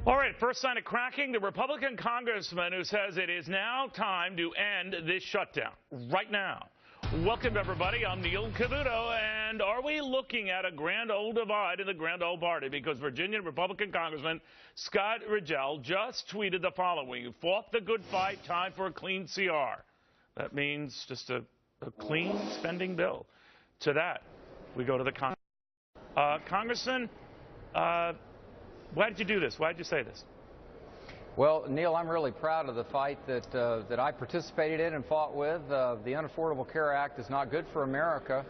All right, first sign of cracking, the Republican congressman who says it is now time to end this shutdown. Right now. Welcome, everybody. I'm Neil Cavuto, and are we looking at a grand old divide in the grand old party? Because Virginia Republican Congressman Scott Rigell just tweeted the following: "Fought the good fight, time for a clean CR." That means just a clean spending bill. To that, we go to the Congressman. Why did you do this? Why did you say this? Well, Neil, I'm really proud of the fight that I participated in and fought with. The Unaffordable Care Act is not good for America.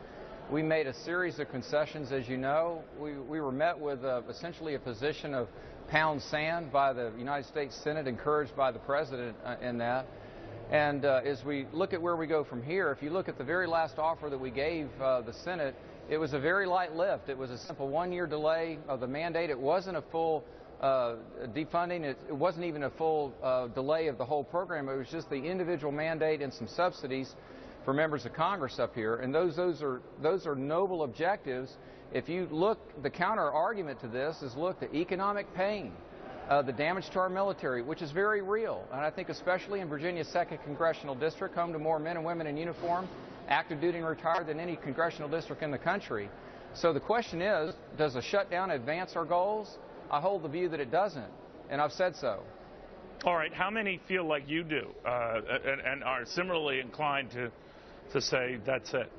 We made a series of concessions, as you know. We were met with essentially a position of pound sand by the United States Senate, encouraged by the President in that. And as we look at where we go from here, if you look at the very last offer that we gave the Senate, it was a very light lift. It was a simple one-year delay of the mandate. It wasn't a full defunding. It wasn't even a full delay of the whole program. It was just the individual mandate and some subsidies for members of Congress up here. And those are noble objectives. If you look, the counter argument to this is, look, the economic pain, the damage to our military, which is very real. And I think especially in Virginia's 2nd Congressional District, home to more men and women in uniform, active duty and retired, than any congressional district in the country. So the question is, does a shutdown advance our goals? I hold the view that it doesn't, and I've said so. All right, how many feel like you do and are similarly inclined to say that's it?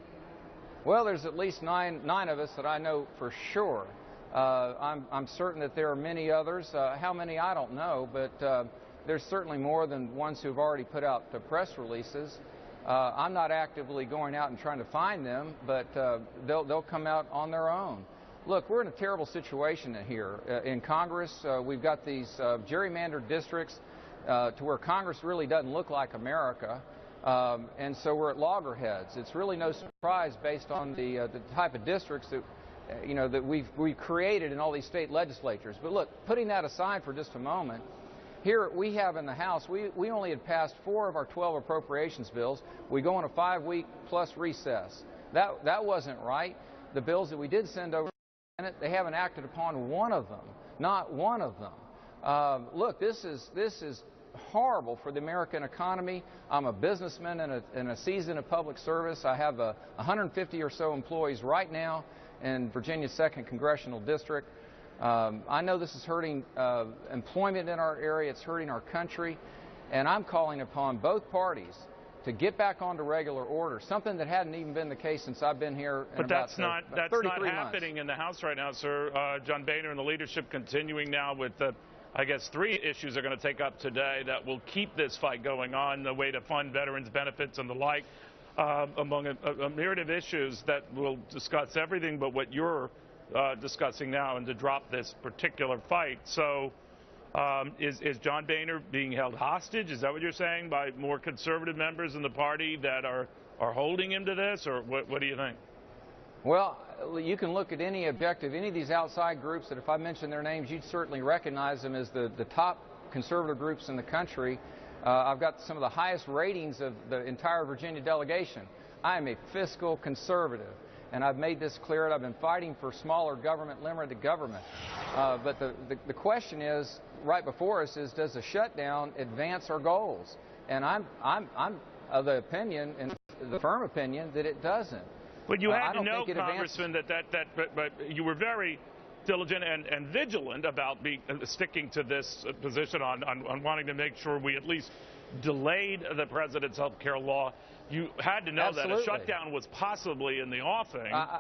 Well, there's at least nine of us that I know for sure. I'm certain that there are many others. How many, I don't know, but there's certainly more than ones who've already put out press releases. I'm not actively going out and trying to find them, but they'll come out on their own. Look, we're in a terrible situation here. In Congress, we've got these gerrymandered districts to where Congress really doesn't look like America, and so we're at loggerheads. It's really no surprise based on the type of districts that that we've created in all these state legislatures. But look, putting that aside for just a moment, here we have in the House, we only had passed 4 of our 12 appropriations bills. We go on a 5-week plus recess. That wasn't right. The bills that we did send over, they haven't acted upon one of them, not one of them. Look, this is horrible for the American economy. I'm a businessman in a season of public service. I have 150 or so employees right now in Virginia's 2nd Congressional District. I know this is hurting employment in our area. It's hurting our country. And I'm calling upon both parties to get back onto regular order, something that hadn't even been the case since I've been here in that's not months. happening in the House right now, sir. John Boehner and the leadership continuing now with, I guess, 3 issues are going to take up today that will keep this fight going on, the way to fund veterans benefits and the like, among a myriad of issues that will discuss everything but what you're discussing now, and to drop this particular fight. So is John Boehner being held hostage? Is that what you're saying, by more conservative members in the party that are holding him to this, or what do you think? Well, you can look at any objective, any of these outside groups that if I mention their names, you'd certainly recognize them as the top conservative groups in the country. I've got some of the highest ratings of the entire Virginia delegation. I am a fiscal conservative, and I've made this clear, and I've been fighting for smaller government, limited government. But the question is, right before us, is, does a shutdown advance our goals? And I'm of the opinion, and the firm opinion, that it doesn't. But you had to know, Congressman, but you were very diligent and vigilant about sticking to this position on wanting to make sure we at least delayed the president's health care law. You had to know Absolutely. That a shutdown was possibly in the offing. I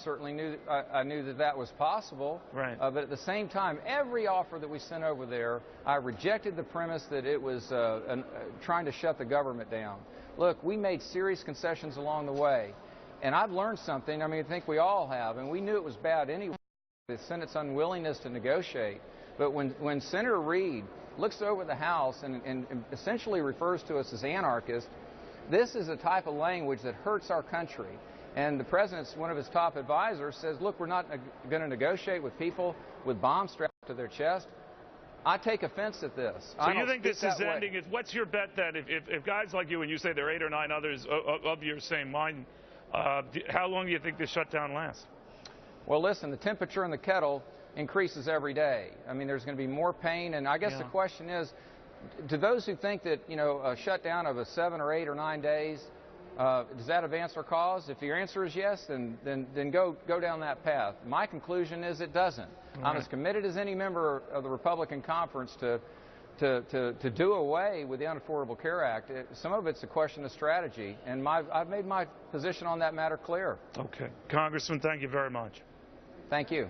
certainly knew I knew that was possible. Right. But at the same time, every offer that we sent over there, I rejected the premise that it was trying to shut the government down. Look, we made serious concessions along the way, and I've learned something. I mean, I think we all have, and we knew it was bad anyway, the Senate's unwillingness to negotiate. But when Senator Reid looks over the House and essentially refers to us as anarchists, this is a type of language that hurts our country. And the President's, one of his top advisors, says, look, we're not going to negotiate with people with bombs strapped to their chest. I take offense at this. So you think this is ending? What's your bet that if guys like you, and you say there are 8 or 9 others of your same mind, how long do you think this shutdown lasts? Well, listen, the temperature in the kettle increases every day. I mean, there's going to be more pain, and I guess the question is, to those who think that, you know, a shutdown of 7 or 8 or 9 days, does that advance our cause? If your answer is yes, then go down that path. My conclusion is it doesn't. I'm as committed as any member of the Republican conference to do away with the Unaffordable Care Act. Some of it's a question of strategy, and I've made my position on that matter clear. Okay. Congressman, thank you very much. Thank you.